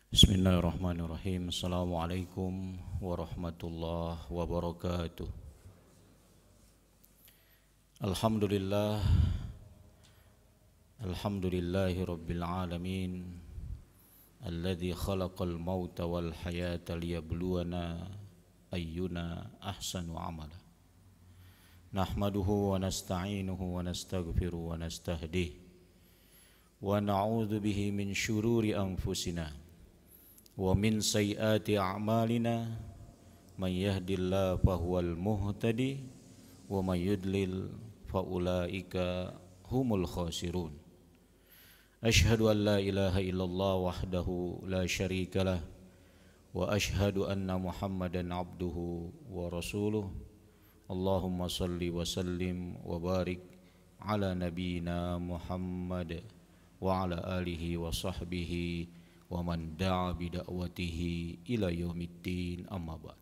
Bismillahirrahmanirrahim. Assalamualaikum warahmatullahi wabarakatuh. Alhamdulillah. Alhamdulillahi rabbil alamin. Alladzi khalaqal mauta wal hayata liyabluwana ayyuna ahsanu amala. Nahmaduhu wa nasta'inuhu wa nastaghfiruhu wa nastahdihi wa na'udzu bihi min syururi anfusina wa min sayyiati a'malina may yahdihillahu fahuwal muhtadi wa may yudlil fa ulaika humul khasirun. Asyhadu an la ilaha illallah wahdahu la syarikalah wa asyhadu anna Muhammadan abduhu wa rasuluh. Allahumma salli wa sallim wa barik ala nabiyyina Muhammad wa ala alihi wa sahbihi wa man da'a bida'watihi ila yaumiddin, amma ba'd.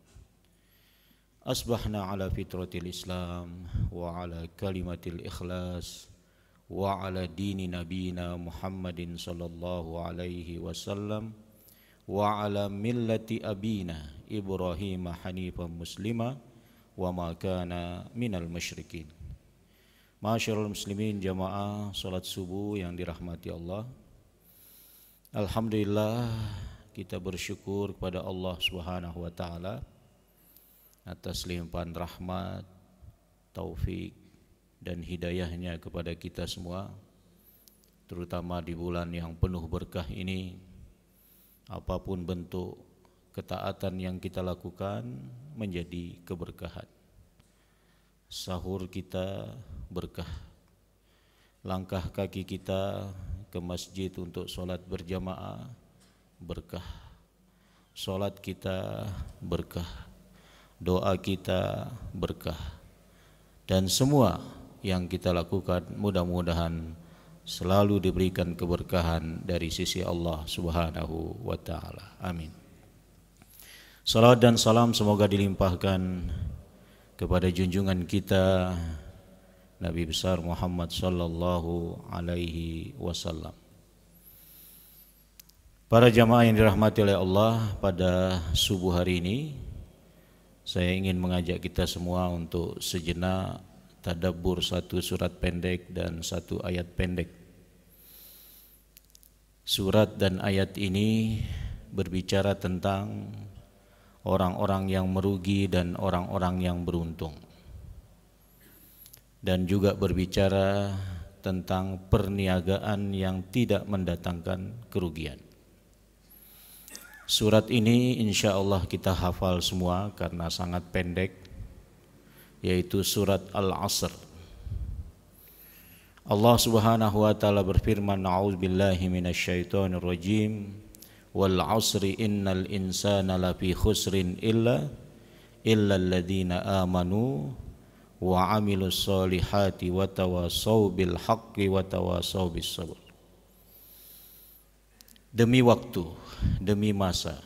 Asbahna ala fitratil Islam wa ala kalimatil ikhlas wa ala dini nabiyina Muhammadin sallallahu alaihi wasallam wa ala millati abina Ibrahim hanifan muslima wa ma kana minal musyrikin. Masyarul muslimin, jamaah salat subuh yang dirahmati Allah. Alhamdulillah, kita bersyukur kepada Allah Subhanahu wa taala atas limpahan rahmat, taufik dan hidayahnya kepada kita semua, terutama di bulan yang penuh berkah ini. Apapun bentuk ketaatan yang kita lakukan menjadi keberkahan. Sahur kita berkah, langkah kaki kita ke masjid untuk sholat berjamaah berkah, sholat kita berkah, doa kita berkah, dan semua yang kita lakukan mudah-mudahan selalu diberikan keberkahan dari sisi Allah Subhanahu wa ta'ala. Amin. Salawat dan salam semoga dilimpahkan kepada junjungan kita Nabi besar Muhammad sallallahu alaihi wasallam. Para jamaah yang dirahmati oleh Allah, pada subuh hari ini saya ingin mengajak kita semua untuk sejenak tadabbur satu surat pendek dan satu ayat pendek. Surat dan ayat ini berbicara tentang orang-orang yang merugi dan orang-orang yang beruntung, dan juga berbicara tentang perniagaan yang tidak mendatangkan kerugian. Surat ini insya Allah kita hafal semua karena sangat pendek, yaitu surat Al-Asr. Allah Subhanahu wa ta'ala berfirman, a'udzubillahi minasyaitonir rajim, wal 'asri innal insana lafi khusrin illa alladhina amanu wa amilus solihati wa tawasaw bil haqqi wa tawasaw bis sabr. Demi waktu, demi masa,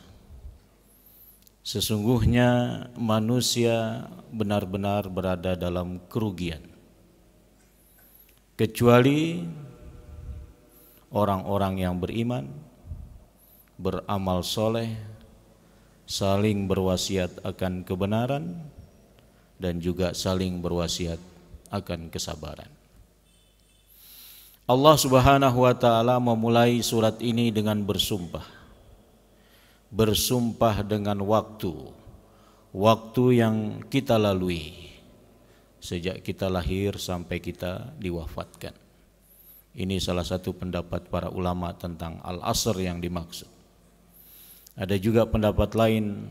sesungguhnya manusia benar-benar berada dalam kerugian, kecuali orang-orang yang beriman, beramal soleh, saling berwasiat akan kebenaran, dan juga saling berwasiat akan kesabaran. Allah Subhanahu wa ta'ala memulai surat ini dengan bersumpah. Bersumpah dengan waktu yang kita lalui sejak kita lahir sampai kita diwafatkan. Ini salah satu pendapat para ulama tentang Al-Asr yang dimaksud. Ada juga pendapat lain,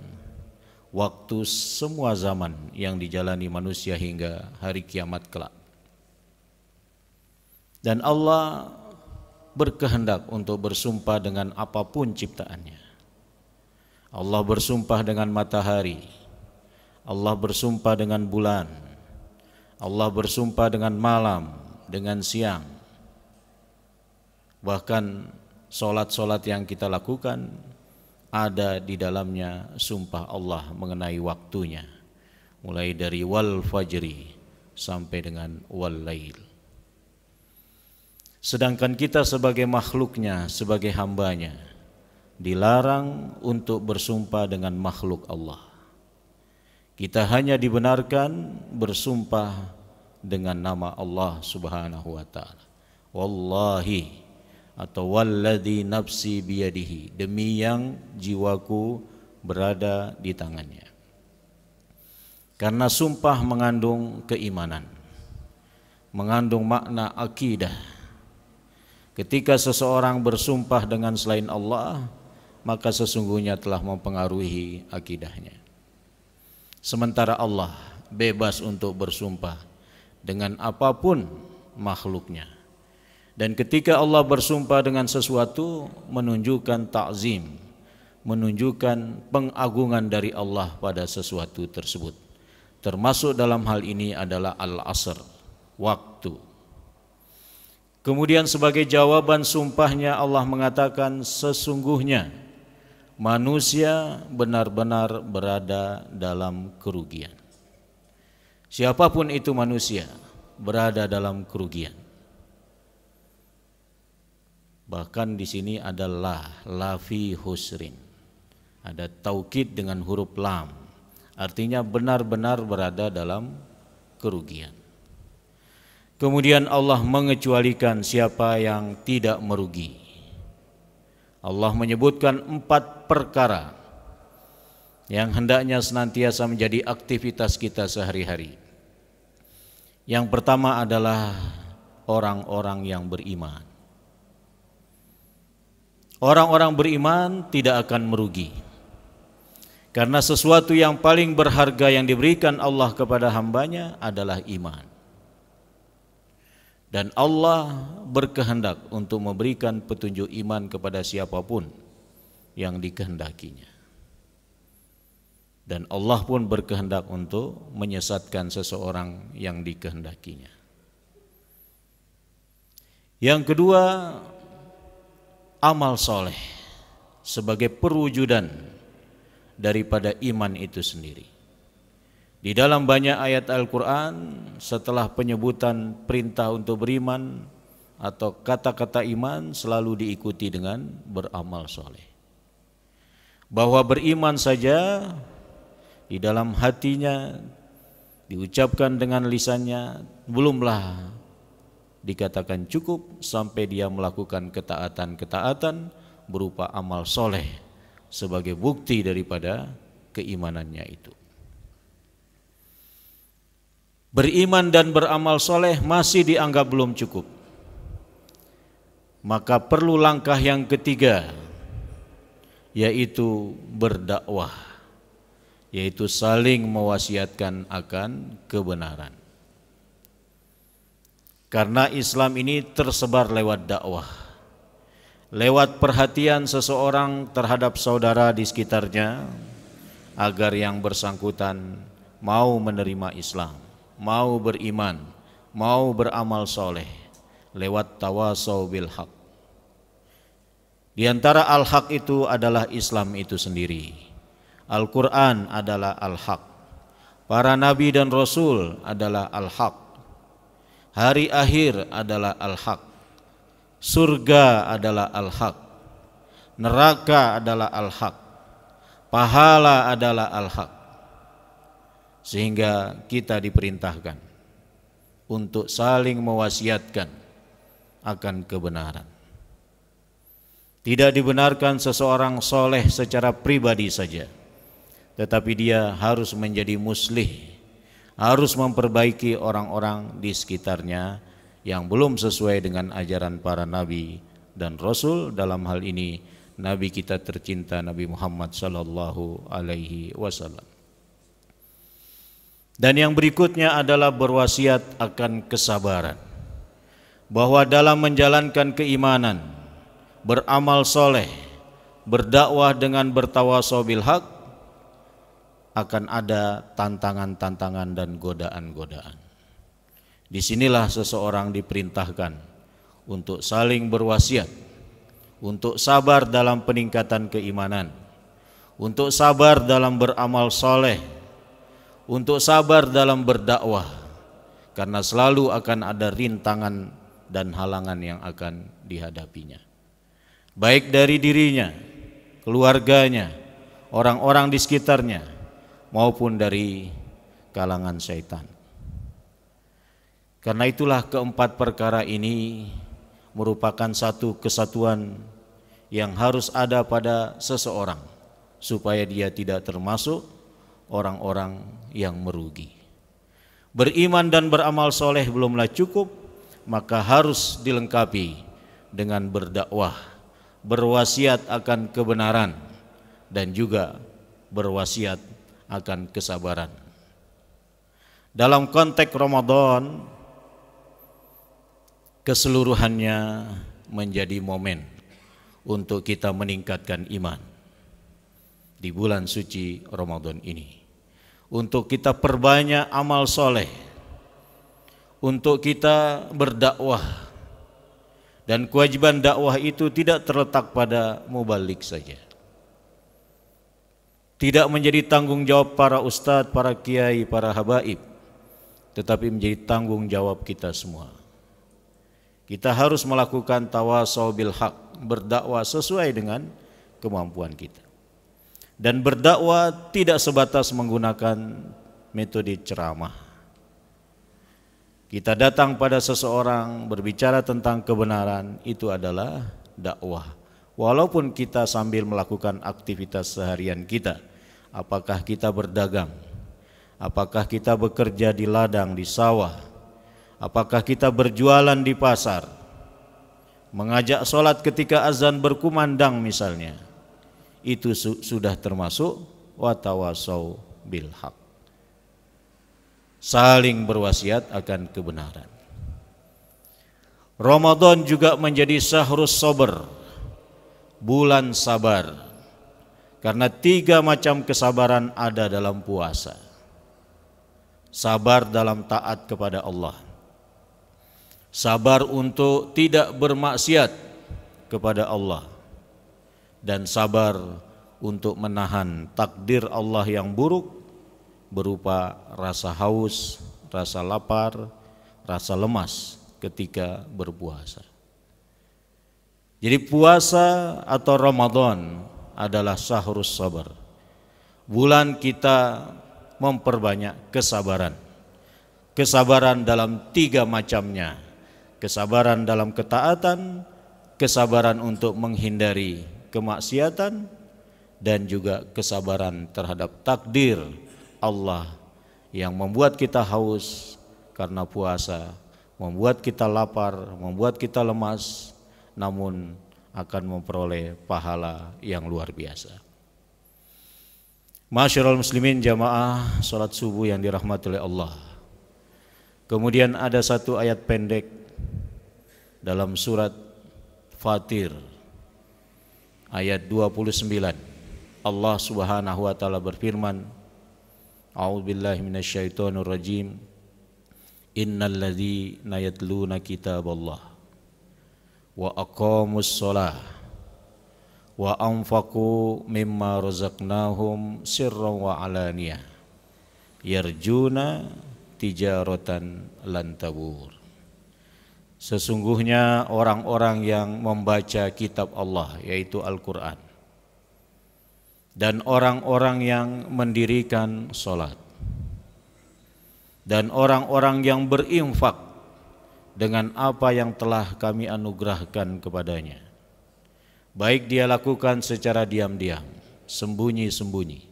waktu semua zaman yang dijalani manusia hingga hari kiamat kelak. Dan Allah berkehendak untuk bersumpah dengan apapun ciptaannya. Allah bersumpah dengan matahari, Allah bersumpah dengan bulan, Allah bersumpah dengan malam, dengan siang. Bahkan solat-solat yang kita lakukan ada di dalamnya sumpah Allah mengenai waktunya, mulai dari wal fajri sampai dengan wal lail. Sedangkan kita sebagai makhluknya, sebagai hambanya, dilarang untuk bersumpah dengan makhluk Allah. Kita hanya dibenarkan bersumpah dengan nama Allah Subhanahu wa taala. Wallahi atau walladzi nafsi biyadihi, demi yang jiwaku berada di tangannya. Karena sumpah mengandung keimanan, mengandung makna akidah. Ketika seseorang bersumpah dengan selain Allah, maka sesungguhnya telah mempengaruhi akidahnya. Sementara Allah bebas untuk bersumpah dengan apapun makhluknya. Dan ketika Allah bersumpah dengan sesuatu, menunjukkan ta'zim, menunjukkan pengagungan dari Allah pada sesuatu tersebut. Termasuk dalam hal ini adalah al-asr, waktu. Kemudian sebagai jawaban sumpahnya Allah mengatakan, sesungguhnya manusia benar-benar berada dalam kerugian. Siapapun itu manusia berada dalam kerugian. Bahkan di sini adalah lafi husrin. Ada taukid dengan huruf lam. Artinya benar-benar berada dalam kerugian. Kemudian Allah mengecualikan siapa yang tidak merugi. Allah menyebutkan 4 perkara yang hendaknya senantiasa menjadi aktivitas kita sehari-hari. Yang pertama adalah orang-orang yang beriman. Orang-orang beriman tidak akan merugi, karena sesuatu yang paling berharga yang diberikan Allah kepada hambanya adalah iman. Dan Allah berkehendak untuk memberikan petunjuk iman kepada siapapun yang dikehendakinya. Dan Allah pun berkehendak untuk menyesatkan seseorang yang dikehendakinya. Yang kedua, amal soleh sebagai perwujudan daripada iman itu sendiri. Di dalam banyak ayat Al-Quran, setelah penyebutan perintah untuk beriman atau kata-kata iman, selalu diikuti dengan beramal soleh. Bahwa beriman saja di dalam hatinya diucapkan dengan lisannya belumlah dikatakan cukup, sampai dia melakukan ketaatan-ketaatan berupa amal soleh sebagai bukti daripada keimanannya itu. Beriman dan beramal soleh masih dianggap belum cukup, maka perlu langkah yang ketiga, yaitu berdakwah, yaitu saling mewasiatkan akan kebenaran. Karena Islam ini tersebar lewat dakwah, lewat perhatian seseorang terhadap saudara di sekitarnya, agar yang bersangkutan mau menerima Islam, mau beriman, mau beramal soleh lewat tawasau bil haq. Di antara al-haq itu adalah Islam itu sendiri. Al-Quran adalah al-haq, para nabi dan rasul adalah al-haq, hari akhir adalah al-haq, surga adalah al-haq, neraka adalah al-haq, pahala adalah al-haq. Sehingga kita diperintahkan untuk saling mewasiatkan akan kebenaran. Tidak dibenarkan seseorang soleh secara pribadi saja, tetapi dia harus menjadi muslih, harus memperbaiki orang-orang di sekitarnya yang belum sesuai dengan ajaran para nabi dan rasul. Dalam hal ini nabi kita tercinta Nabi Muhammad sallallahu alaihi wasallam. Dan yang berikutnya adalah berwasiat akan kesabaran, bahwa dalam menjalankan keimanan, beramal soleh, berdakwah dengan bertawasau bil haq, akan ada tantangan-tantangan dan godaan-godaan. Disinilah seseorang diperintahkan untuk saling berwasiat, untuk sabar dalam peningkatan keimanan, untuk sabar dalam beramal soleh, untuk sabar dalam berdakwah, karena selalu akan ada rintangan dan halangan yang akan dihadapinya, baik dari dirinya keluarganya, orang-orang di sekitarnya, maupun dari kalangan syaitan. Karena itulah keempat perkara ini merupakan satu kesatuan yang harus ada pada seseorang supaya dia tidak termasuk orang-orang yang merugi. Beriman dan beramal soleh belumlah cukup, maka harus dilengkapi dengan berdakwah, berwasiat akan kebenaran, dan juga berwasiat akan kesabaran. Dalam konteks Ramadan, keseluruhannya menjadi momen untuk kita meningkatkan iman di bulan suci Ramadan ini. Untuk kita perbanyak amal soleh, untuk kita berdakwah, dan kewajiban dakwah itu tidak terletak pada mubalik saja, tidak menjadi tanggung jawab para ustadz, para kiai, para habaib, tetapi menjadi tanggung jawab kita semua. Kita harus melakukan tawasau bil haq, berdakwah sesuai dengan kemampuan kita. Dan berdakwah tidak sebatas menggunakan metode ceramah. Kita datang pada seseorang berbicara tentang kebenaran, itu adalah dakwah. Walaupun kita sambil melakukan aktivitas seharian kita, apakah kita berdagang, apakah kita bekerja di ladang, di sawah, apakah kita berjualan di pasar, mengajak sholat ketika azan berkumandang misalnya, itu sudah termasuk watawasau bil haq, saling berwasiat akan kebenaran. Ramadan juga menjadi syahrus sabr, bulan sabar, karena 3 macam kesabaran ada dalam puasa. Sabar dalam taat kepada Allah, sabar untuk tidak bermaksiat kepada Allah, dan sabar untuk menahan takdir Allah yang buruk berupa rasa haus, rasa lapar, rasa lemas ketika berpuasa. Jadi puasa atau Ramadan adalah syahrus sabar, bulan kita memperbanyak kesabaran. Kesabaran dalam 3 macamnya, kesabaran dalam ketaatan, kesabaran untuk menghindari kemaksiatan, dan juga kesabaran terhadap takdir Allah yang membuat kita haus karena puasa, membuat kita lapar, membuat kita lemas, namun akan memperoleh pahala yang luar biasa. Masyarul muslimin jamaah salat subuh yang dirahmati oleh Allah. Kemudian ada satu ayat pendek dalam surat Fatir ayat 29. Allah Subhanahu wa taala berfirman, A'udzubillahi minasyaitonir rajim. Innalladzina yatluna kitaballah wa aqamus shalah wa anfaqu mimma razaqnahum sirran wa alaniyah yarjuna tijaratan lan tabur. Sesungguhnya orang-orang yang membaca kitab Allah, yaitu Al-Quran, dan orang-orang yang mendirikan sholat, dan orang-orang yang berinfak dengan apa yang telah kami anugerahkan kepadanya, baik dia lakukan secara diam-diam, sembunyi-sembunyi,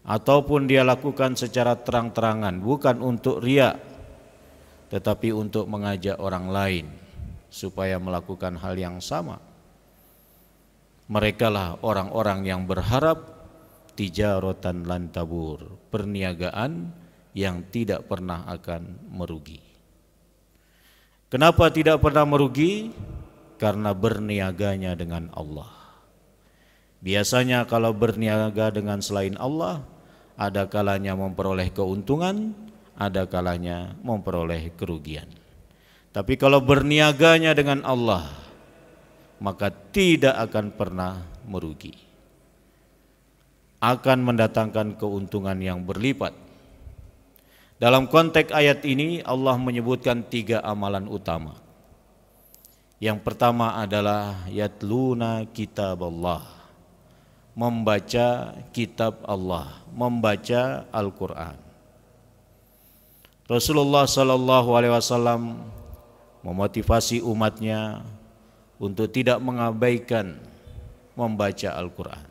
ataupun dia lakukan secara terang-terangan, bukan untuk riya, tetapi untuk mengajak orang lain supaya melakukan hal yang sama. Merekalah orang-orang yang berharap tijaratan lan tabur, perniagaan yang tidak pernah akan merugi. Kenapa tidak pernah merugi? Karena berniaganya dengan Allah. Biasanya kalau berniaga dengan selain Allah, ada kalanya memperoleh keuntungan, ada kalanya memperoleh kerugian. Tapi kalau berniaganya dengan Allah, maka tidak akan pernah merugi, akan mendatangkan keuntungan yang berlipat. Dalam konteks ayat ini Allah menyebutkan 3 amalan utama. Yang pertama adalah yatluna kitaballah, membaca kitab Allah, membaca Al-Quran. Rasulullah Sallallahu Alaihi Wasallam memotivasi umatnya untuk tidak mengabaikan membaca Al-Quran.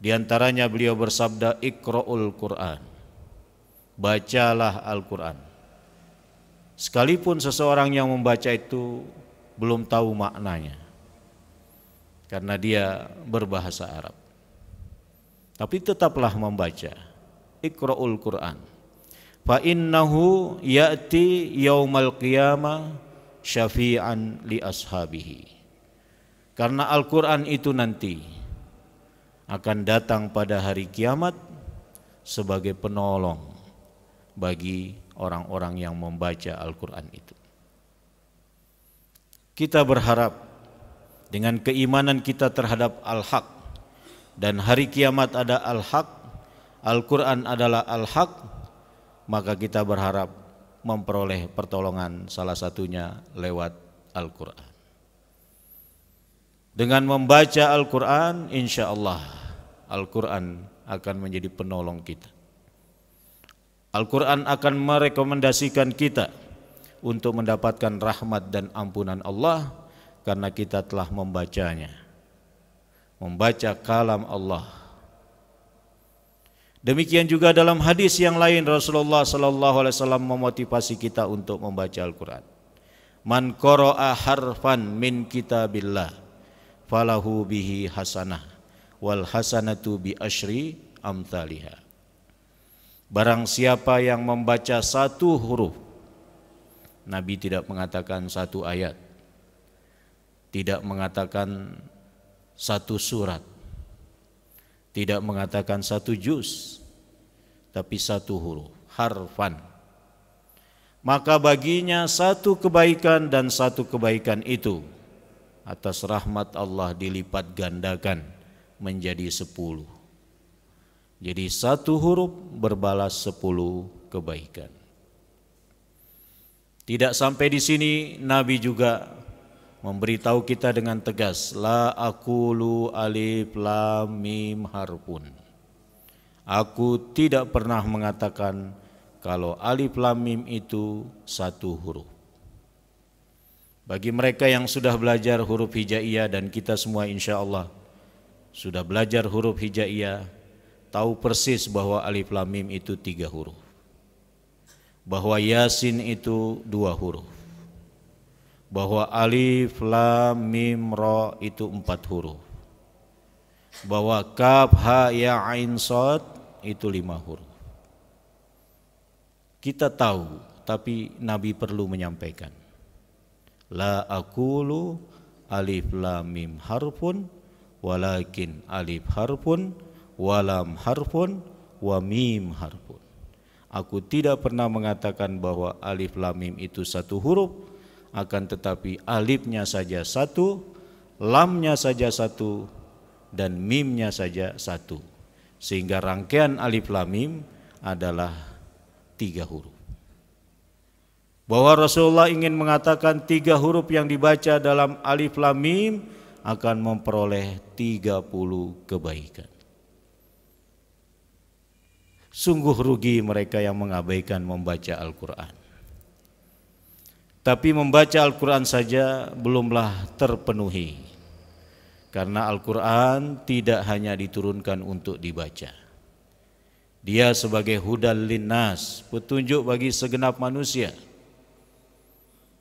Di antaranya beliau bersabda, Iqra'ul Quran, bacalah Al-Quran. Sekalipun seseorang yang membaca itu belum tahu maknanya, karena dia berbahasa Arab, tapi tetaplah membaca. Iqra'ul Quran, fa innahu ya'ti yaumal qiyamah syafi'an li ashabihi. Karena Al-Quran itu nanti akan datang pada hari kiamat sebagai penolong bagi orang-orang yang membaca Al-Quran itu. Kita berharap dengan keimanan kita terhadap Al-Haq, dan hari kiamat ada Al-Haq, Al-Quran adalah Al-Haq, maka kita berharap memperoleh pertolongan salah satunya lewat Al-Quran. Dengan membaca Al-Quran, insya Allah Al-Quran akan menjadi penolong kita. Al-Quran akan merekomendasikan kita untuk mendapatkan rahmat dan ampunan Allah karena kita telah membacanya, membaca kalam Allah. Demikian juga dalam hadis yang lain Rasulullah sallallahu alaihi wasallam memotivasi kita untuk membaca Al-Quran. Man qara'a harfan min kitabillah falahu bihi hasanah wal hasanatu bi asyri amthaliha. Barang siapa yang membaca satu huruf, Nabi tidak mengatakan satu ayat, tidak mengatakan satu surat, tidak mengatakan satu juz, tapi satu huruf, harfan. Maka baginya satu kebaikan, dan satu kebaikan itu atas rahmat Allah dilipat gandakan menjadi 10. Jadi satu huruf berbalas 10 kebaikan. Tidak sampai di sini, Nabi juga memberitahu kita dengan tegas, la aqulu alif lam mim harfun. Aku tidak pernah mengatakan kalau alif lam mim itu satu huruf. Bagi mereka yang sudah belajar huruf hijaiyah, dan kita semua insya Allah sudah belajar huruf hijaiyah, tahu persis bahwa alif lam mim itu 3 huruf, bahwa Yasin itu 2 huruf, bahwa alif lam mim ra itu 4 huruf, bahwa kaf ha ya ain shad itu 5 huruf. Kita tahu, tapi Nabi perlu menyampaikan, la aqulu alif lam mim harfun walakin alif harfun walam harfun wa mim harfun. Aku tidak pernah mengatakan bahwa alif lam mim itu satu huruf, akan tetapi alifnya saja satu, lamnya saja satu, dan mimnya saja satu, sehingga rangkaian alif lam mim adalah 3 huruf. Bahwa Rasulullah ingin mengatakan 3 huruf yang dibaca dalam alif lam mim akan memperoleh 30 kebaikan. Sungguh rugi mereka yang mengabaikan membaca Al-Quran. Tapi membaca Al-Quran saja belumlah terpenuhi, karena Al-Quran tidak hanya diturunkan untuk dibaca. Dia sebagai hudal linnas, petunjuk bagi segenap manusia,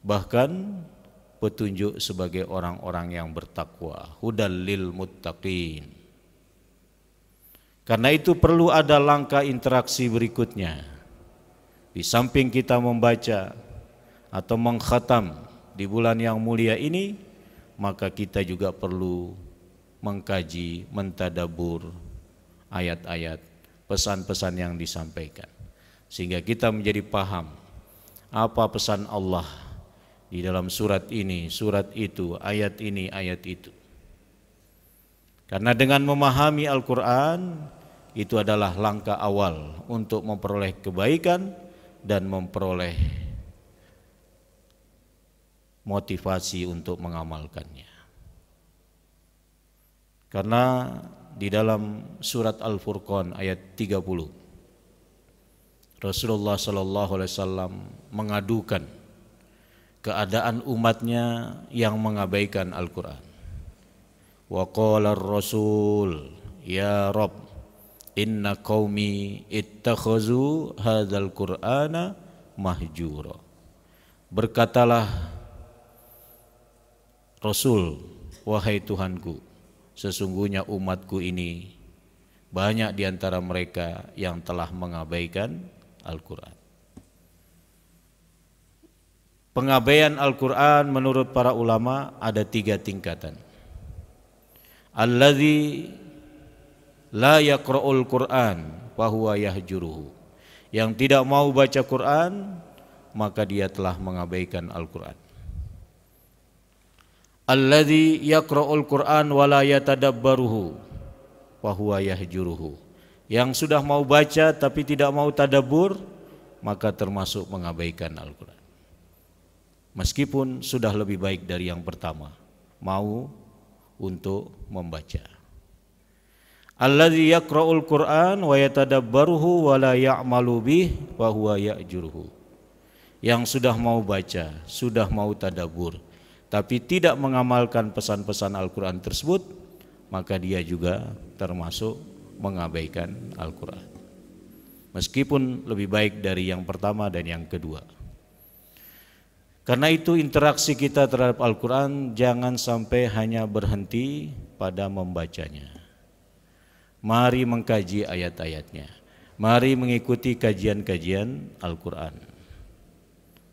bahkan petunjuk sebagai orang-orang yang bertakwa, hudal lil muttaqin. Karena itu perlu ada langkah interaksi berikutnya. Di samping kita membaca atau mengkhatam di bulan yang mulia ini, maka kita juga perlu mengkaji, mentadabur ayat-ayat, pesan-pesan yang disampaikan, sehingga kita menjadi paham apa pesan Allah di dalam surat ini, surat itu, ayat ini, ayat itu. Karena dengan memahami Al-Quran, itu adalah langkah awal untuk memperoleh kebaikan dan memperoleh motivasi untuk mengamalkannya. Karena di dalam surat Al-Furqan ayat 30 Rasulullah sallallahu alaihi wasallam mengadukan keadaan umatnya yang mengabaikan Al-Qur'an. Wa qala ar-rasul ya Rabb inna qaumi ittakhazu hadzal qur'ana mahjura. Berkatalah Rasul, wahai Tuhanku, sesungguhnya umatku ini banyak di antara mereka yang telah mengabaikan Al-Quran. Pengabaian Al-Quran menurut para ulama ada 3 tingkatan. Alladzi la yaqra'ul Quran fahuwa yahjuruhu. Yang tidak mau baca Quran maka dia telah mengabaikan Al-Quran. Alladzi yaqra'ul Quran wa la yatadabbaruhu wa huwa yahjuruhu. Yang sudah mau baca tapi tidak mau tadabbur maka termasuk mengabaikan Al-Quran. Meskipun sudah lebih baik dari yang pertama, mau untuk membaca. Alladzi yaqra'ul Quran wa yatadabbaruhu wa la ya'malu bih wa huwa yahjuruhu. Yang sudah mau baca, sudah mau tadabbur tapi tidak mengamalkan pesan-pesan Al-Quran tersebut, maka dia juga termasuk mengabaikan Al-Quran. Meskipun lebih baik dari yang pertama dan yang kedua. Karena itu interaksi kita terhadap Al-Quran jangan sampai hanya berhenti pada membacanya. Mari mengkaji ayat-ayatnya. Mari mengikuti kajian-kajian Al-Quran,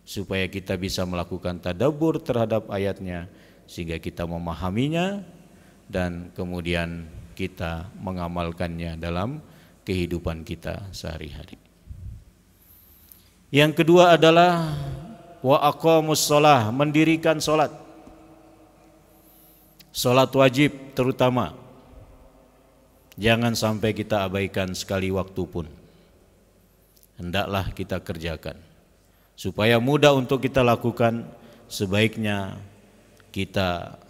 supaya kita bisa melakukan tadabbur terhadap ayatnya sehingga kita memahaminya dan kemudian kita mengamalkannya dalam kehidupan kita sehari-hari. Yang kedua adalah wa aqamus shalah, mendirikan salat. Salat wajib terutama jangan sampai kita abaikan sekali waktu pun. Hendaklah kita kerjakan. Supaya mudah untuk kita lakukan, sebaiknya kita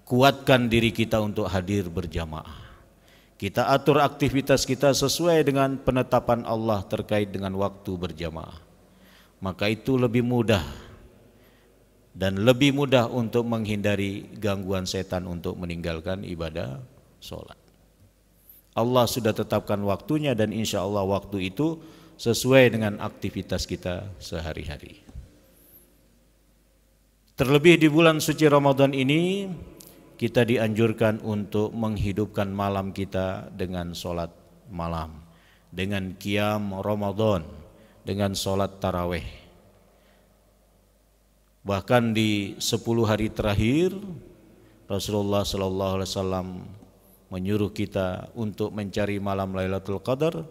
kuatkan diri kita untuk hadir berjamaah. Kita atur aktivitas kita sesuai dengan penetapan Allah terkait dengan waktu berjamaah. Maka itu lebih mudah dan lebih mudah untuk menghindari gangguan setan untuk meninggalkan ibadah sholat. Allah sudah tetapkan waktunya dan insya Allah waktu itu sesuai dengan aktivitas kita sehari-hari. Terlebih di bulan suci Ramadan ini, kita dianjurkan untuk menghidupkan malam kita dengan sholat malam, dengan qiyam Ramadan, dengan sholat tarawih. Bahkan di 10 hari terakhir, Rasulullah SAW menyuruh kita untuk mencari malam Lailatul Qadar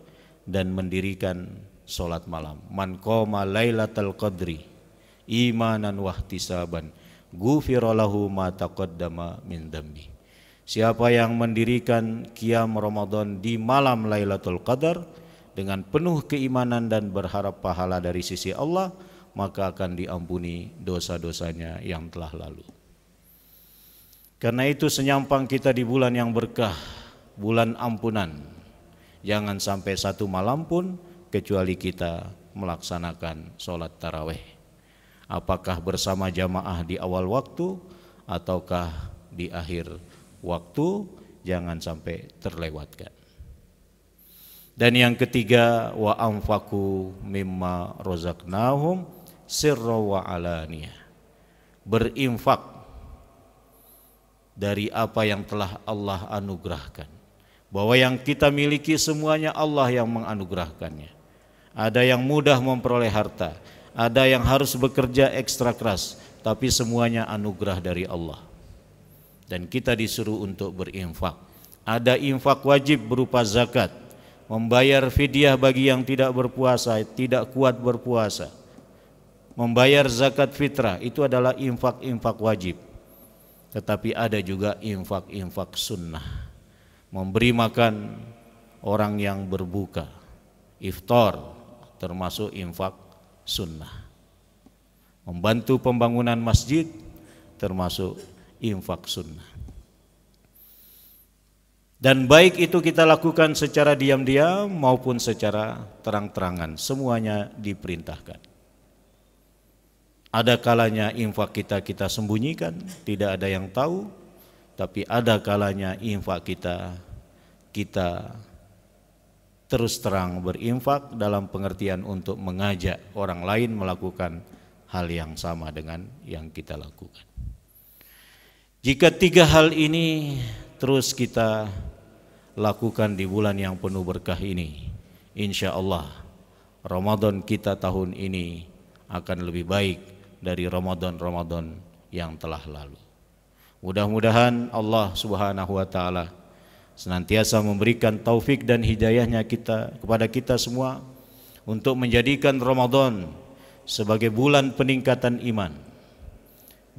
dan mendirikan sholat malam. Man qoma lailatal qadri imanan wahtisaban ghufira lahu ma taqaddama min dambi. Siapa yang mendirikan qiyam Ramadan di malam Lailatul Qadar dengan penuh keimanan dan berharap pahala dari sisi Allah, maka akan diampuni dosa-dosanya yang telah lalu. Karena itu senyampang kita di bulan yang berkah, bulan ampunan, jangan sampai satu malam pun kecuali kita melaksanakan sholat tarawih. Apakah bersama jamaah di awal waktu ataukah di akhir waktu, jangan sampai terlewatkan. Dan yang ketiga, wa anfaqu mimma razaqnahum sirra wa alaniyah. Berinfak dari apa yang telah Allah anugerahkan. Bahwa yang kita miliki semuanya Allah yang menganugerahkannya. Ada yang mudah memperoleh harta, ada yang harus bekerja ekstra keras, tapi semuanya anugerah dari Allah. Dan kita disuruh untuk berinfak. Ada infak wajib berupa zakat, membayar fidyah bagi yang tidak berpuasa, tidak kuat berpuasa. Membayar zakat fitrah itu adalah infak-infak wajib. Tetapi ada juga infak-infak sunnah. Memberi makan orang yang berbuka, iftar, termasuk infak sunnah. Membantu pembangunan masjid termasuk infak sunnah. Dan baik itu kita lakukan secara diam-diam maupun secara terang-terangan, semuanya diperintahkan. Ada kalanya infak kita sembunyikan, tidak ada yang tahu, tapi ada kalanya infak kita terus terang berinfak dalam pengertian untuk mengajak orang lain melakukan hal yang sama dengan yang kita lakukan. Jika tiga hal ini terus kita lakukan di bulan yang penuh berkah ini, insya Allah Ramadan kita tahun ini akan lebih baik dari Ramadan yang telah lalu. Mudah-mudahan Allah Subhanahu wa taala senantiasa memberikan taufik dan hidayahnya kepada kita semua untuk menjadikan Ramadan sebagai bulan peningkatan iman,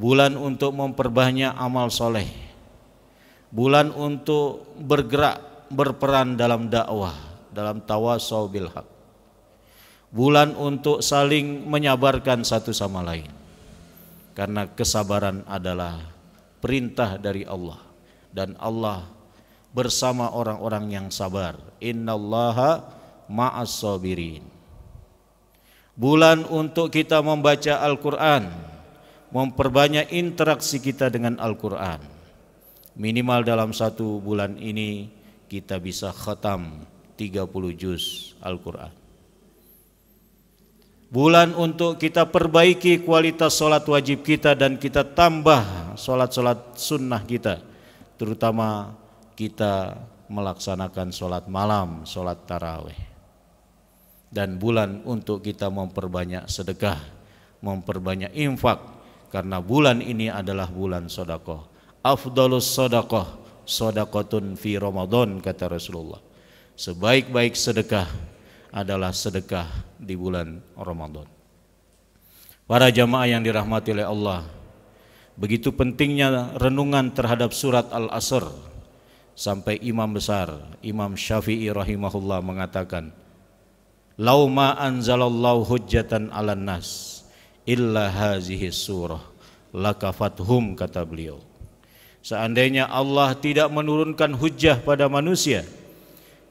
bulan untuk memperbanyak amal soleh, bulan untuk bergerak berperan dalam dakwah, dalam tawasau bil haq, bulan untuk saling menyabarkan satu sama lain, karena kesabaran adalah perintah dari Allah dan Allah bersama orang-orang yang sabar. Innallaha ma'as sabirin. Bulan untuk kita membaca Al-Quran, memperbanyak interaksi kita dengan Al-Quran. Minimal dalam satu bulan ini kita bisa khatam 30 juz Al-Quran. Bulan untuk kita perbaiki kualitas sholat wajib kita dan kita tambah sholat-sholat sunnah kita, terutama kita melaksanakan sholat malam, sholat tarawih. Dan bulan untuk kita memperbanyak sedekah, memperbanyak infak, karena bulan ini adalah bulan sedekah. Afdalus sedekah sedekatun fi Ramadan, kata Rasulullah. Sebaik-baik sedekah adalah sedekah di bulan Ramadan. Para jamaah yang dirahmati oleh Allah, begitu pentingnya renungan terhadap surat Al-Asr, sampai imam besar Imam Syafi'i rahimahullah mengatakan, "Lau ma anzalallahu hujjatan 'alan nas illa hazihi surah lakafathum," kata beliau. Seandainya Allah tidak menurunkan hujjah pada manusia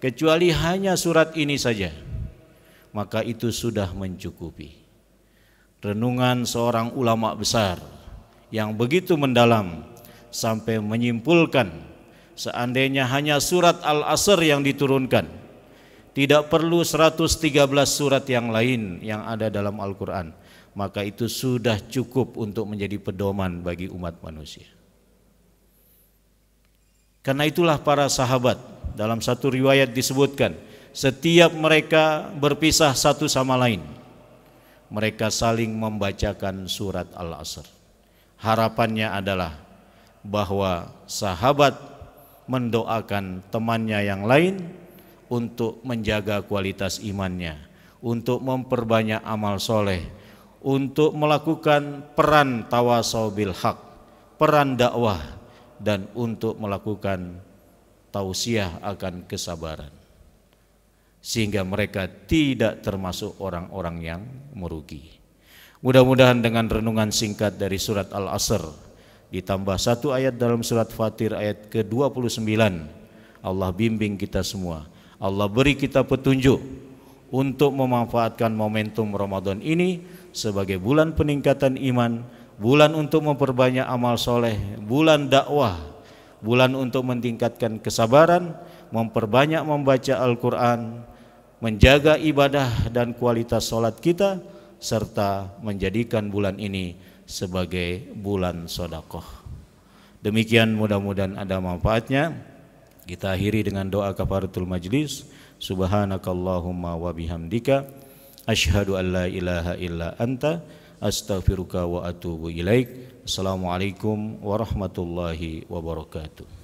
kecuali hanya surat ini saja, maka itu sudah mencukupi. Renungan seorang ulama besar yang begitu mendalam sampai menyimpulkan, seandainya hanya surat Al-Asr yang diturunkan, tidak perlu 113 surat yang lain yang ada dalam Al-Quran, maka itu sudah cukup untuk menjadi pedoman bagi umat manusia. Karena itulah para sahabat, dalam satu riwayat disebutkan, setiap mereka berpisah satu sama lain, mereka saling membacakan surat Al-Asr. Harapannya adalah bahwa sahabat mendoakan temannya yang lain untuk menjaga kualitas imannya, untuk memperbanyak amal soleh, untuk melakukan peran tawasau bil haq, peran dakwah, dan untuk melakukan tausiah akan kesabaran, sehingga mereka tidak termasuk orang-orang yang merugi. Mudah-mudahan dengan renungan singkat dari surat Al-Asr ditambah satu ayat dalam surat Fatir ayat ke-29, Allah bimbing kita semua, Allah beri kita petunjuk untuk memanfaatkan momentum Ramadan ini sebagai bulan peningkatan iman, bulan untuk memperbanyak amal soleh, bulan dakwah, bulan untuk meningkatkan kesabaran, memperbanyak membaca Al-Quran, menjaga ibadah dan kualitas sholat kita, serta menjadikan bulan ini sebagai bulan sedekah. Demikian, mudah-mudahan ada manfaatnya. Kita akhiri dengan doa kafaratul majlis. Subhanakallahumma wa bihamdika asyhadu an la ilaha illa anta astaghfiruka wa atubu ilaik. Assalamualaikum warahmatullahi wabarakatuh.